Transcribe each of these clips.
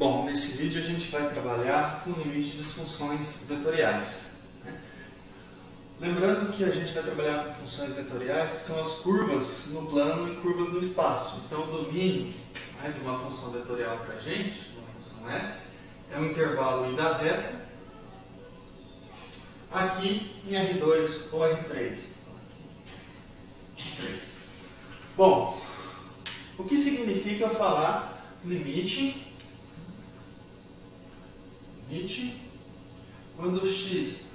Bom, nesse vídeo a gente vai trabalhar com o limite das funções vetoriais, né? Lembrando que a gente vai trabalhar com funções vetoriais, que são as curvas no plano e curvas no espaço. Então o domínio, né, de uma função vetorial para a gente, uma função f, é um intervalo i da reta, aqui em R2 ou R3. Bom, o que significa falar limite quando x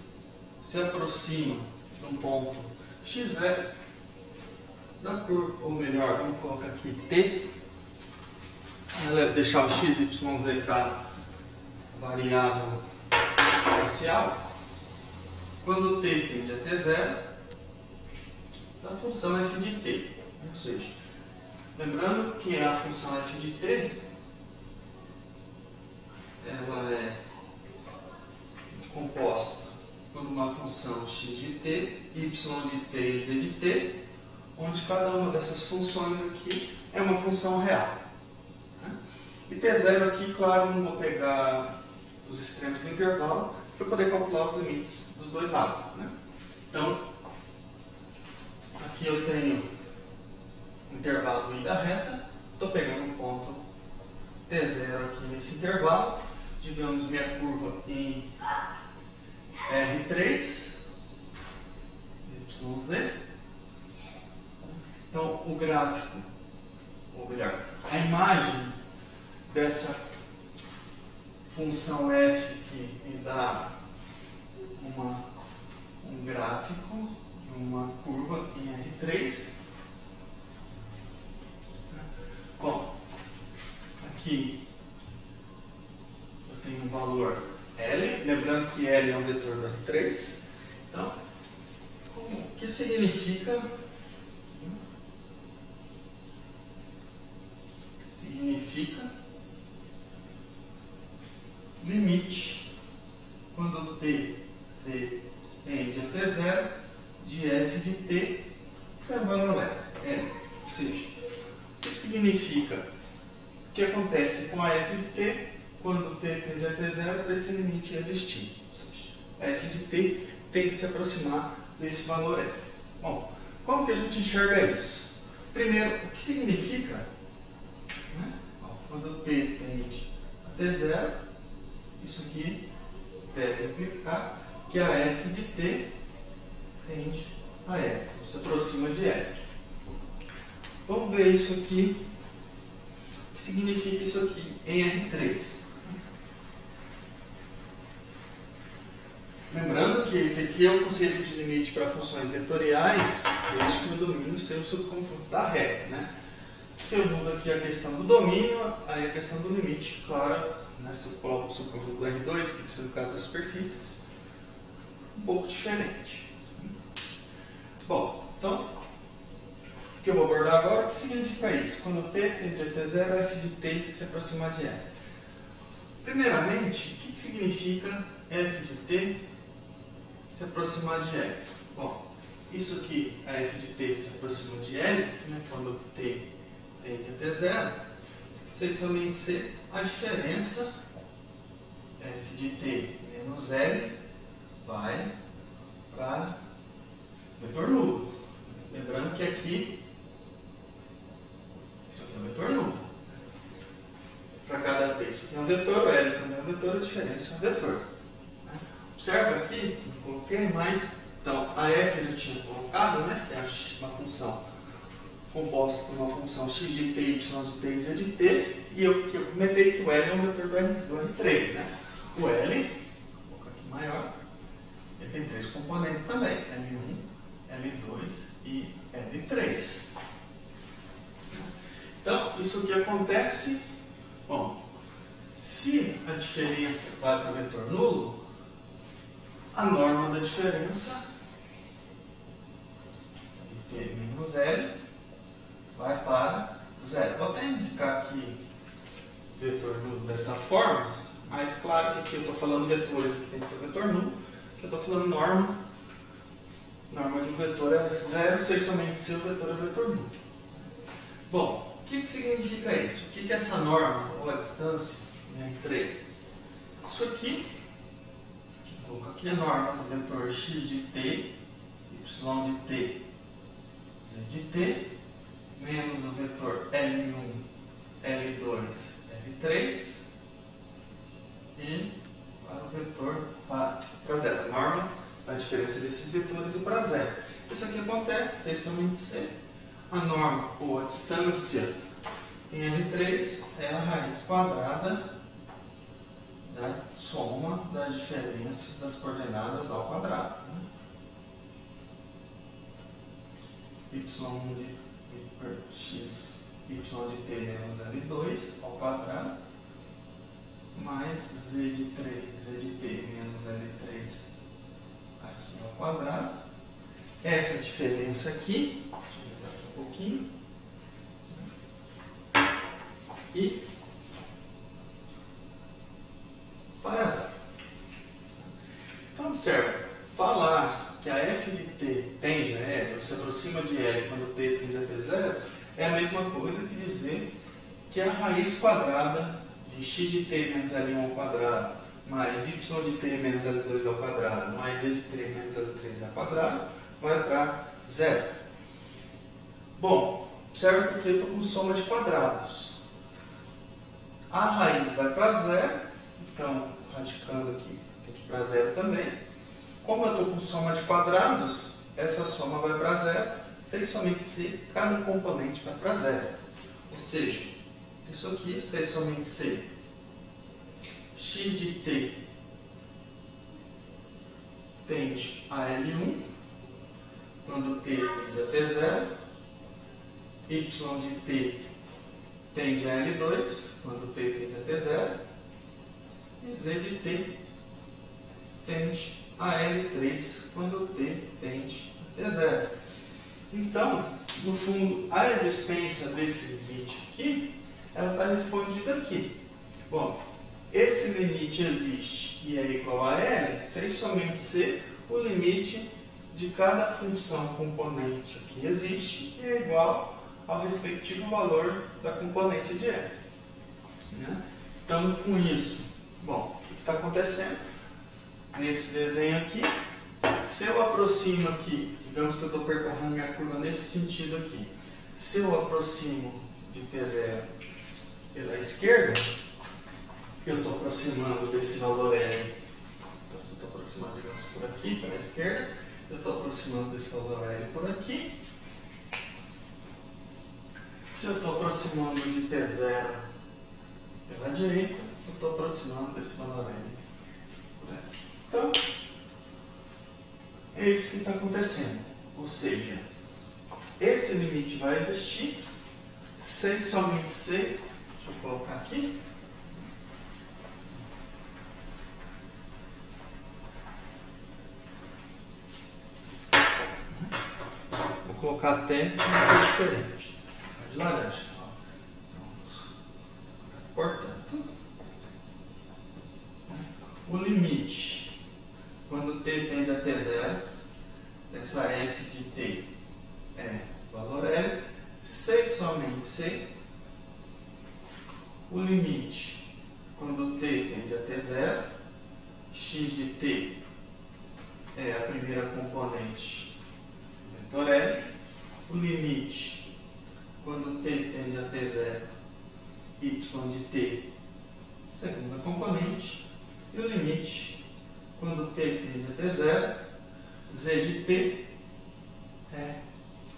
se aproxima de um ponto x é da curva, ou melhor, vamos colocar aqui t, deixar o x, y, z para variável espacial. Quando t tende a t0, a função f de t. Ou seja, lembrando que a função f de t ela é composta por uma função x de t, y de t e z de t, onde cada uma dessas funções aqui é uma função real. E t0 aqui, claro, não vou pegar os extremos do intervalo para poder calcular os limites dos dois lados, né? Então, aqui eu tenho intervalo i da reta, estou pegando um ponto t0 aqui nesse intervalo, digamos minha curva em R3, YZ. Então o gráfico, ou melhor, a imagem dessa função f que me dá um gráfico de uma curva em R3. Bom, aqui eu tenho um valor L, lembrando que L é um vetor do R3. Então, o que significa? Significa limite quando t tende a t0 de f de t, que é o valor L. Ou seja, o que significa? O que acontece com a f de t quando t tende a t0 para esse limite existir? Ou seja, a f de t tem que se aproximar desse valor f. Bom, como que a gente enxerga isso? Primeiro, o que significa, né? Quando t tende a t0, isso aqui deve implicar que a f de t tende a L, se aproxima de L. Vamos ver isso aqui. O que significa isso aqui em R3? Lembrando que esse aqui é o conceito de limite para funções vetoriais, desde que o domínio seja o subconjunto da reta, né? Se eu mudo aqui a questão do domínio, aí a questão do limite, claro, né? Se eu coloco o subconjunto do R2, que é no caso das superfícies, um pouco diferente. Bom, então, o que eu vou abordar agora, o que significa isso? Quando t tende a t0, f de t se aproximar de L. Primeiramente, o que significa f de t se aproximar de L? Bom, isso aqui, a f de t se aproxima de L, né, quando t tende a t0, tem que somente ser a diferença f de t menos L vai para vetor nulo. Lembrando que aqui, isso aqui é um vetor nulo. Para cada t, isso aqui é um vetor, o L também é um vetor, a diferença é um vetor. Observa aqui, não coloquei mais, então a f eu já tinha colocado, né, que é uma função composta por uma função x de t, y de t e z de t, e eu comentei que o L é um vetor do R3, né? O L, vou colocar aqui maior, ele tem três componentes também, L1, L2 e L3. Então, isso que acontece, bom, se a diferença vai para o vetor nulo, a norma da diferença de t menos L vai para zero. Vou até indicar aqui o vetor nulo dessa forma, mas claro que aqui eu estou falando vetores, aqui tem que ser vetor nulo, que eu estou falando norma de um vetor é zero, se somente se o vetor é vetor nulo. Bom, o que significa isso? O que é essa norma, ou a distância R3. Isso aqui, vou colocar aqui a norma do vetor x de t, y de t, z de t, menos o vetor L1, L2, L3, e para o vetor para zero. A norma da diferença desses vetores e para zero. Isso aqui acontece, C somente C. A norma, ou a distância em L3 é a raiz quadrada da soma das diferenças das coordenadas ao quadrado. Y de x, y de t menos L2 ao quadrado, mais z de t menos L3 aqui ao quadrado. Essa diferença aqui, deixa eu mudar aqui um pouquinho, e para zero. Então, observe, falar que a f de t tende a L, ou se aproxima de L quando t tende a t0, é a mesma coisa que dizer que a raiz quadrada de x de t menos L1 ao quadrado, mais y de t menos L2 ao quadrado, mais z de t menos L3 ao quadrado, vai para zero. Bom, observe que aqui eu estou com soma de quadrados. A raiz vai para zero, então, radicando aqui, tem que ir para zero também. Como eu estou com soma de quadrados, essa soma vai para zero, C somente C, cada componente vai para zero. Ou seja, isso aqui, C somente C, x de t tende a L1, quando t tende a t0, y de t tende a L2, quando t tende a t0, e z de t tende a L3, quando t tende a t0. Então, no fundo, a existência desse limite aqui, ela está respondida aqui. Bom, esse limite existe e é igual a L, sem somente ser o limite de cada função componente que existe e é igual ao respectivo valor da componente de L. Então, com isso, bom, o que está acontecendo? Nesse desenho aqui, se eu aproximo aqui, digamos que eu estou percorrendo minha curva nesse sentido aqui, se eu aproximo de T0 pela esquerda, eu estou aproximando desse valor L. Então, se eu estou aproximando, digamos, por aqui, pela esquerda, eu estou aproximando desse valor L por aqui. Se eu estou aproximando de T0 pela direita, eu estou aproximando desse valor L por aqui. Então, é isso que está acontecendo. Ou seja, esse limite vai existir sem somente ser, deixa eu colocar aqui, vou colocar até diferente, de laranja. Portanto, o limite, quando t tende a t0, dessa f de t é valor L, sem somente C. O limite, quando t tende a t0, x de t é a primeira componente do vetor L. O limite, quando t tende a t0, y de t, segunda componente. E o limite, quando t tende a t0, z de t é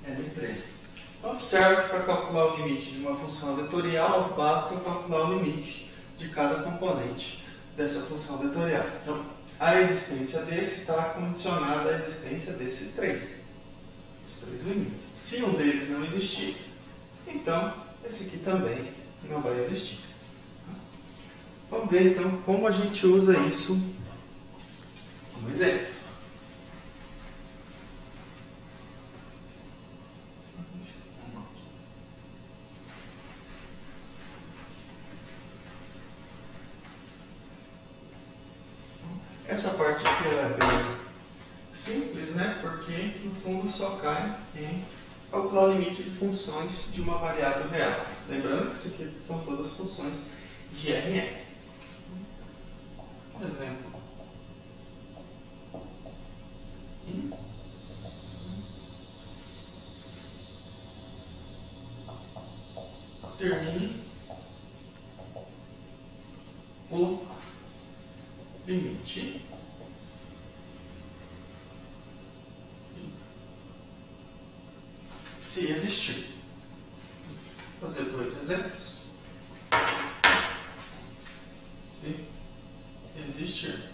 L3. Então, observe que para calcular o limite de uma função vetorial, basta eu calcular o limite de cada componente dessa função vetorial. Então, a existência desse está condicionada à existência desses três. Os três limites. Se um deles não existir, então esse aqui também não vai existir. Vamos ver então como a gente usa isso como exemplo. Essa parte aqui é bem simples, né? Porque no fundo só cai em calcular o limite de funções de uma variável real. Lembrando que isso aqui são todas funções de Rn. Por exemplo, termine o limite se existir. Vou fazer dois exemplos. Se existir.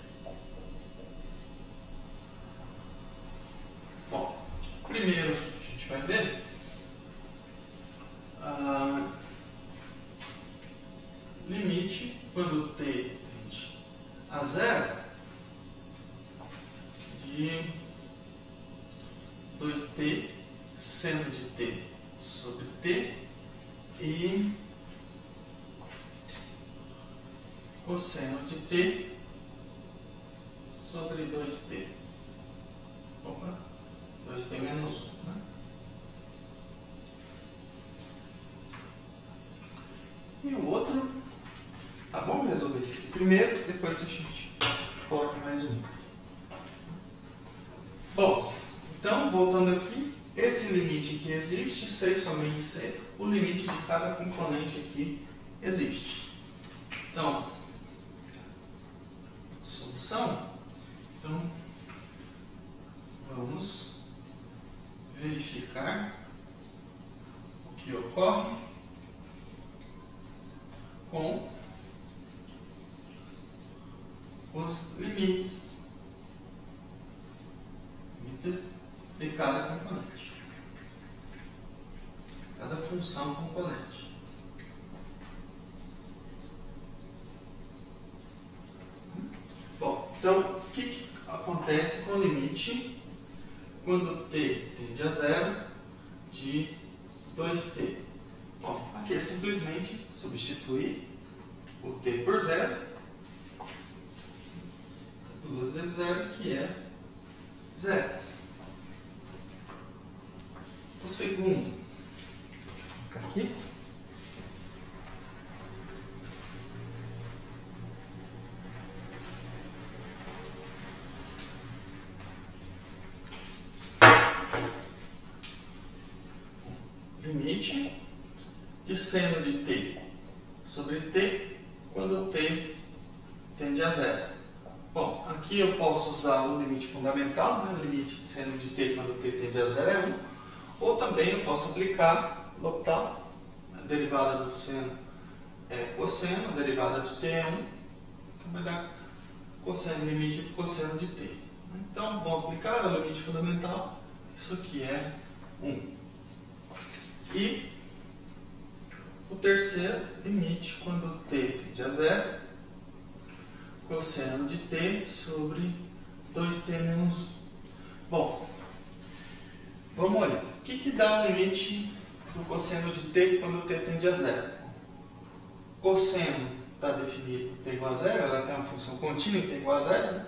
Bom, primeiro a gente vai ver limite quando t tende a zero de 2t seno de t sobre t e cosseno de t sobre 2t. Opa, 2t menos 1. Né? E o outro, tá, vamos resolver isso aqui primeiro, depois a gente coloca mais um. Bom, então, voltando aqui, esse limite aqui existe, C e somente C, o limite de cada componente aqui existe. Então, solução, então, vamos verificar o que ocorre com os limites de cada componente, cada função componente. Bom, então, o que acontece com o limite quando t tende a zero de 2t? Bom, aqui é simplesmente substituir o t por zero, 2 vezes zero, que é zero. O segundo, vou colocar aqui, limite de seno de t sobre t quando t tende a zero. Bom, aqui eu posso usar o limite fundamental, né? O limite de seno de t quando t tende a zero é 1. Ou também eu posso aplicar L'Hopital, a derivada do seno é cosseno, a derivada de t é 1. Então vai dar cosseno, limite do cosseno de t. Então, vou aplicar o limite fundamental, isso aqui é 1. E o terceiro, limite quando t tende a zero, cosseno de t sobre 2t menos 1. Bom, vamos olhar. O que dá o limite do cosseno de t quando t tende a zero? Cosseno está definido t igual a zero, ela tem uma função contínua em t igual a zero. Né?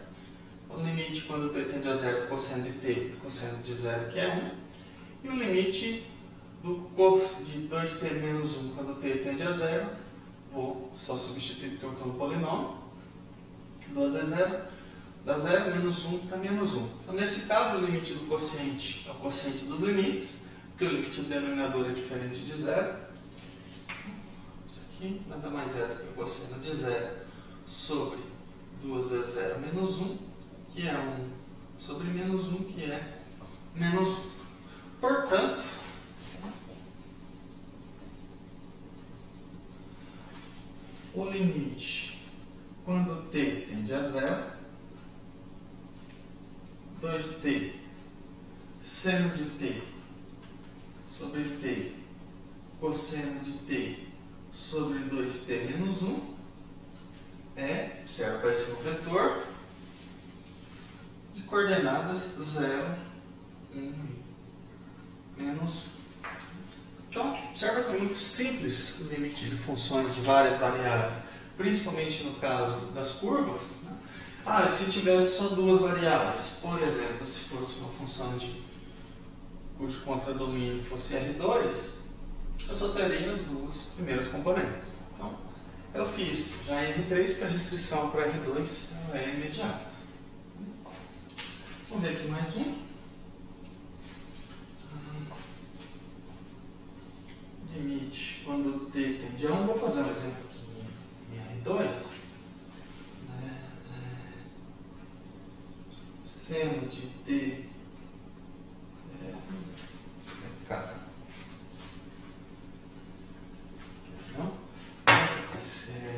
O limite quando t tende a zero, cosseno de t, cosseno de zero, que é 1. E o limite de 2t menos 1 quando t tende a zero, vou só substituir porque eu estou no polinômio. 2 é 0, dá 0, menos 1 dá menos 1. Então, nesse caso, o limite do quociente é o quociente dos limites, porque o limite do denominador é diferente de 0. Isso aqui nada mais é do que o cosseno de 0 sobre 2 vezes 0 menos 1, que é 1 sobre menos 1, que é menos 1. Portanto, o limite quando t tende a zero, 2t seno de t sobre t cosseno de t sobre 2t menos 1 observa, vai ser um vetor de coordenadas 0, 1 e menos 1. Então, observa que é muito simples o limite de funções de várias variáveis, principalmente no caso das curvas. Né? Se tivesse só duas variáveis, por exemplo, se fosse uma função cujo contradomínio fosse R2, eu só teria as duas primeiras componentes. Então, eu fiz já R3 para restrição para R2, ela é imediata. Vamos ver aqui mais um. Limite quando t tende a 1, vou fazer um exemplo aqui em R2. Seno de t K. Não?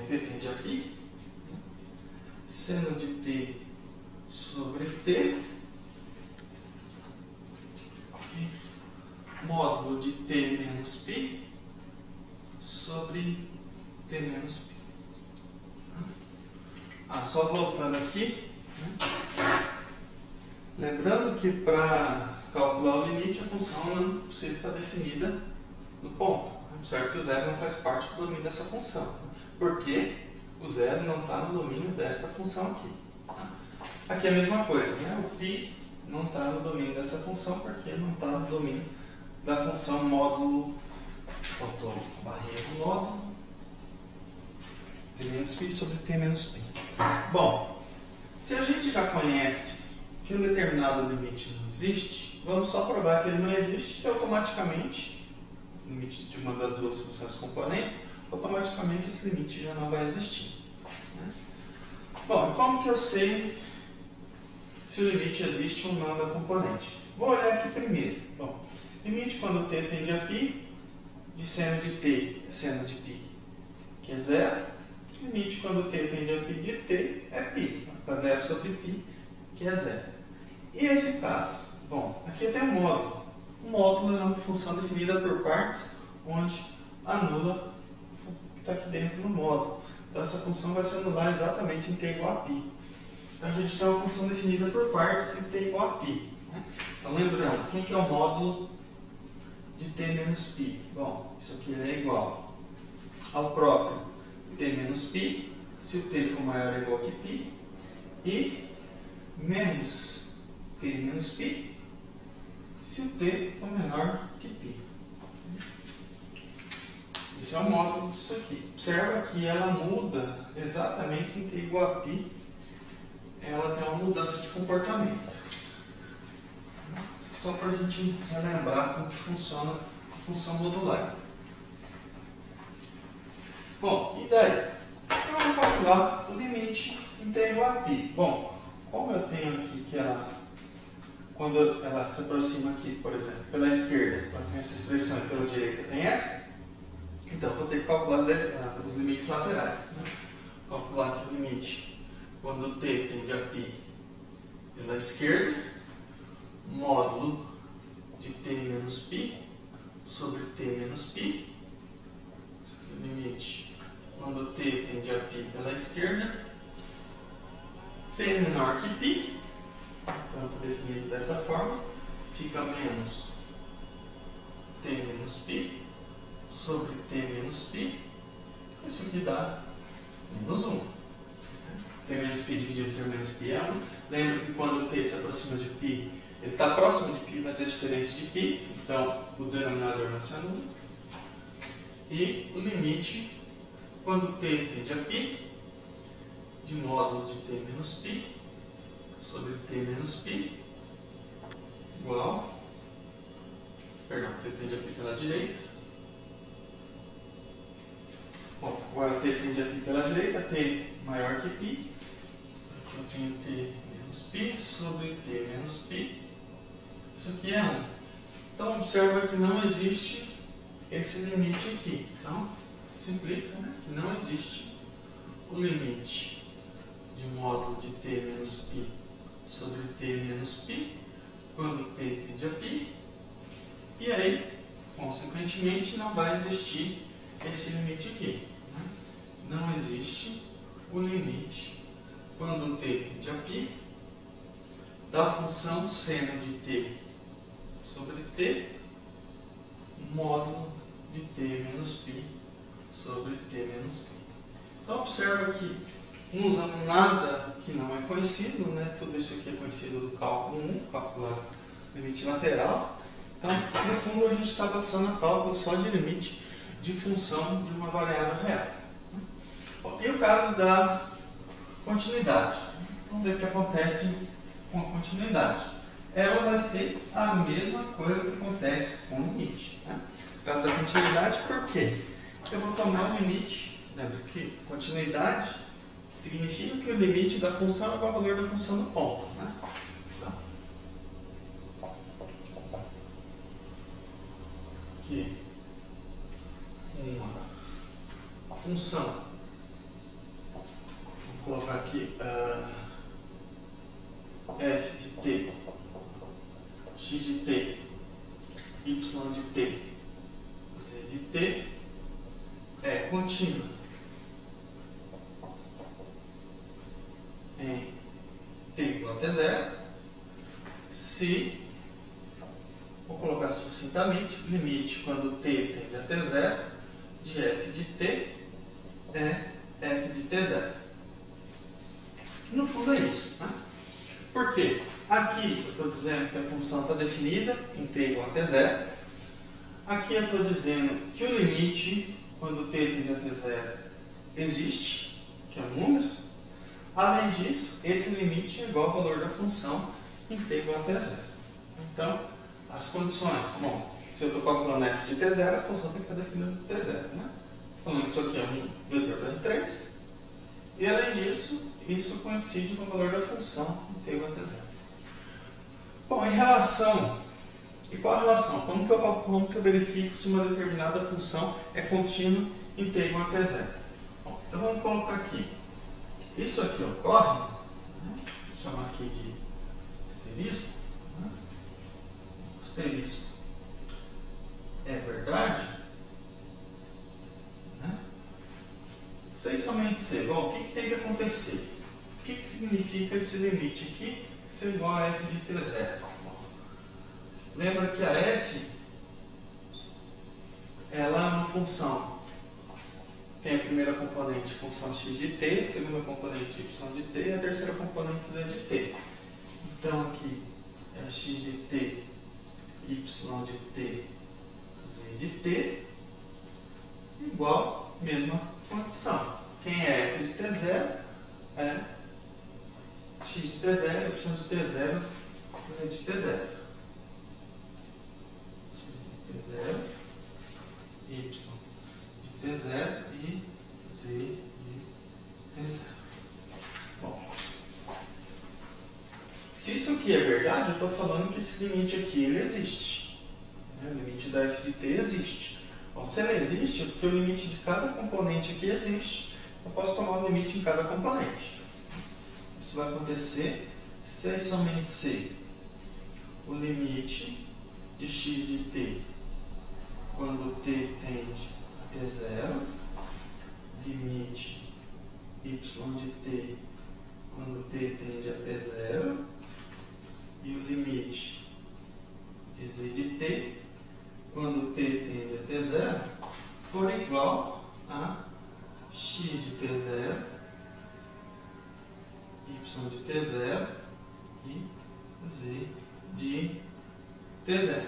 T tende a π. Seno de t sobre t. Módulo de t menos π sobre t menos π. Só voltando aqui, lembrando que para calcular o limite a função não precisa estar definida no ponto. Observe que o zero não faz parte do domínio dessa função, porque o zero não está no domínio desta função aqui. Aqui é a mesma coisa, né? O π não está no domínio dessa função porque não está no domínio da função módulo, faltou a barrinha do módulo, t menos π sobre t menos π. Bom, se a gente já conhece que um determinado limite não existe, vamos só provar que ele não existe, que automaticamente, o limite de uma das duas funções componentes, automaticamente esse limite já não vai existir. Bom, e como que eu sei se o limite existe ou não da componente? Vou olhar aqui primeiro. Bom, limite quando t tende a π, de seno de t é seno de π, que é zero. Limite quando t tende a π de t é π, para zero sobre π, que é zero. E esse caso? Bom, aqui tem um módulo. O módulo é uma função definida por partes, onde anula o que está aqui dentro no módulo. Então essa função vai se anular exatamente em t igual a π. Então a gente tem uma função definida por partes em t igual a π. Então lembrando, quem que é o módulo de t menos π? Bom, isso aqui é igual ao próprio t menos π, se o t for maior ou igual que π, e menos t menos π, se o t for menor que π. Esse é o módulo disso aqui. Observa que ela muda exatamente em t igual a π. Ela tem uma mudança de comportamento. Só para a gente relembrar como que funciona a função modular. Bom, e daí? Vamos calcular o limite em t igual a π. Bom, como eu tenho aqui que ela, quando ela se aproxima aqui, por exemplo, pela esquerda, ela tem essa expressão e pela direita tem essa, então vou ter que calcular os limites laterais. Calcular aqui o limite quando t tende a π pela esquerda, módulo de t menos π sobre t menos π, limite quando t tende a π pela esquerda, t menor que π, então está definido dessa forma, fica menos t menos π sobre t menos π, isso aqui dá menos 1. T menos π dividido por menos π é 1. Lembra que quando t se aproxima de π, ele está próximo de π, mas é diferente de π, então o denominador não se anula. E o limite, quando t tende a π, de módulo de t menos π sobre t menos π, igual, perdão, t tende a π pela direita. Bom, agora t tende a π pela direita, t maior que π. Aqui eu tenho t menos π sobre t menos π. Isso aqui é 1. Então, observa que não existe esse limite aqui. Então, isso implica, né, que não existe o limite de módulo de t menos π sobre t menos π quando t tende a π. E aí, consequentemente, não vai existir esse limite aqui. Não existe o limite quando t tende a π da função seno de t sobre t módulo de t menos π sobre t menos π. Então observa que não usamos nada que não é conhecido, né? Tudo isso aqui é conhecido do cálculo 1, calcular limite lateral. Então, no fundo, a gente está passando a cálculo só de limite de função de uma variável real. Bom, e o caso da continuidade? Vamos ver o que acontece com a continuidade. Ela vai ser a mesma coisa que acontece com o limite. Né? No caso da continuidade, por quê? Eu vou tomar o limite, lembra que continuidade significa que o limite da função é igual ao valor da função no ponto. Né? Então, aqui, uma função, vou colocar aqui f de t, x de t, y de t, z de t é contínua em t igual a t0 se, vou colocar sucintamente, limite quando t tende a t0 de f de t é f de t0. No fundo é isso. Né? Por quê? Aqui eu estou dizendo que a função está definida em t igual a t0. Aqui eu estou dizendo que o limite quando t tende a t0 existe, que é um número. Além disso, esse limite é igual ao valor da função em t igual a t0. Então, as condições. Bom, se eu estou calculando f de t0, a função tem que estar definida em t0. Né? Falando que isso aqui é um vetor do R3. E além disso, isso coincide com o valor da função em t igual a t0. Bom, em relação... E qual a relação? Como que eu verifico se uma determinada função é contínua em t igual a t0? Bom, então vamos colocar aqui. Isso aqui ocorre, vou chamar aqui de asterisco. Asterisco é verdade. Se e somente se. Bom, o que tem que acontecer? O que significa esse limite aqui ser igual a f de t0? Lembra que a f ela é uma função. Tem a primeira componente, função x de t, a segunda componente, y de t, e a terceira componente, z de t. Então aqui é x de t, y de t, z de t, igual, mesma condição. Quem é f de t0 é x de t0, y de t0, z de t0. T0, y de t0 e z de t0. Bom, se isso aqui é verdade, eu estou falando que esse limite aqui ele existe. O limite da f de t existe. Bom, se ele existe, é porque o limite de cada componente aqui existe. Eu posso tomar o limite em cada componente. Isso vai acontecer se e somente se o limite de x de t quando t tende a t0, limite y de t quando t tende a t0 e o limite de z de t quando t tende a t0 for igual a x de t0, y de t0 e z de t0.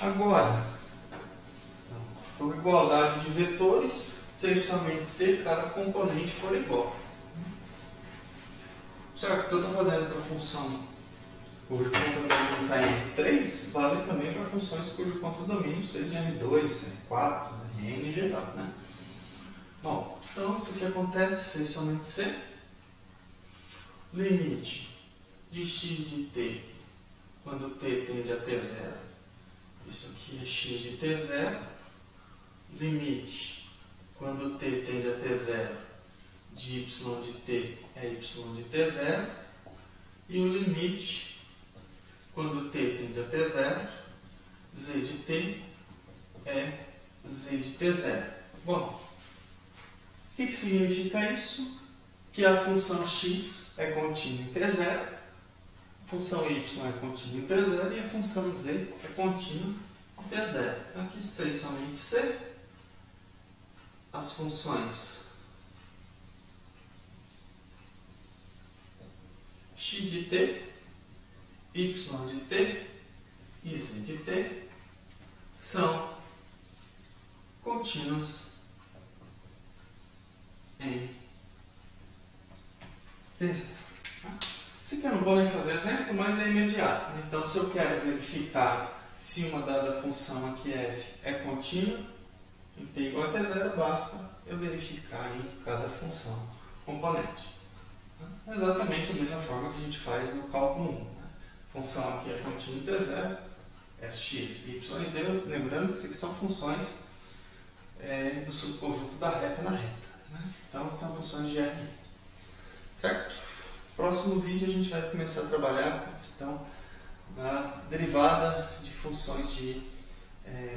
Agora, por igualdade de vetores, se somente se cada componente for igual. Certo? O que eu estou fazendo para a função cujo contradomínio está em R3, vale também para funções cujo contradomínio esteja em R2, R4, Rn em geral. Né? Bom, então isso aqui acontece se somente se. Limite de x de t quando t tende a t0. Isso aqui é x de t0. Limite quando t tende a t0 de y de t é y de t0. E o limite quando t tende a t0, z de t é z de t0. Bom, o que significa isso? Que a função x é contínua em t0, a função y é contínua em t0 e a função z é contínua em t0. Então aqui se e somente se, as funções x de t, y de t e z de t são contínuas em t0. Isso aqui eu não vou nem fazer exemplo, mas é imediato. Então, se eu quero verificar se uma dada função aqui f é contínua, em t igual a t0, basta eu verificar em cada função componente. Exatamente a mesma forma que a gente faz no cálculo 1. A função aqui é contínua em t0, x, y e z. Lembrando que isso aqui são funções do subconjunto da reta na reta. Então, são funções de R. Certo? No próximo vídeo a gente vai começar a trabalhar com a questão da derivada de funções de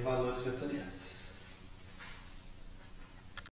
valores vetoriais.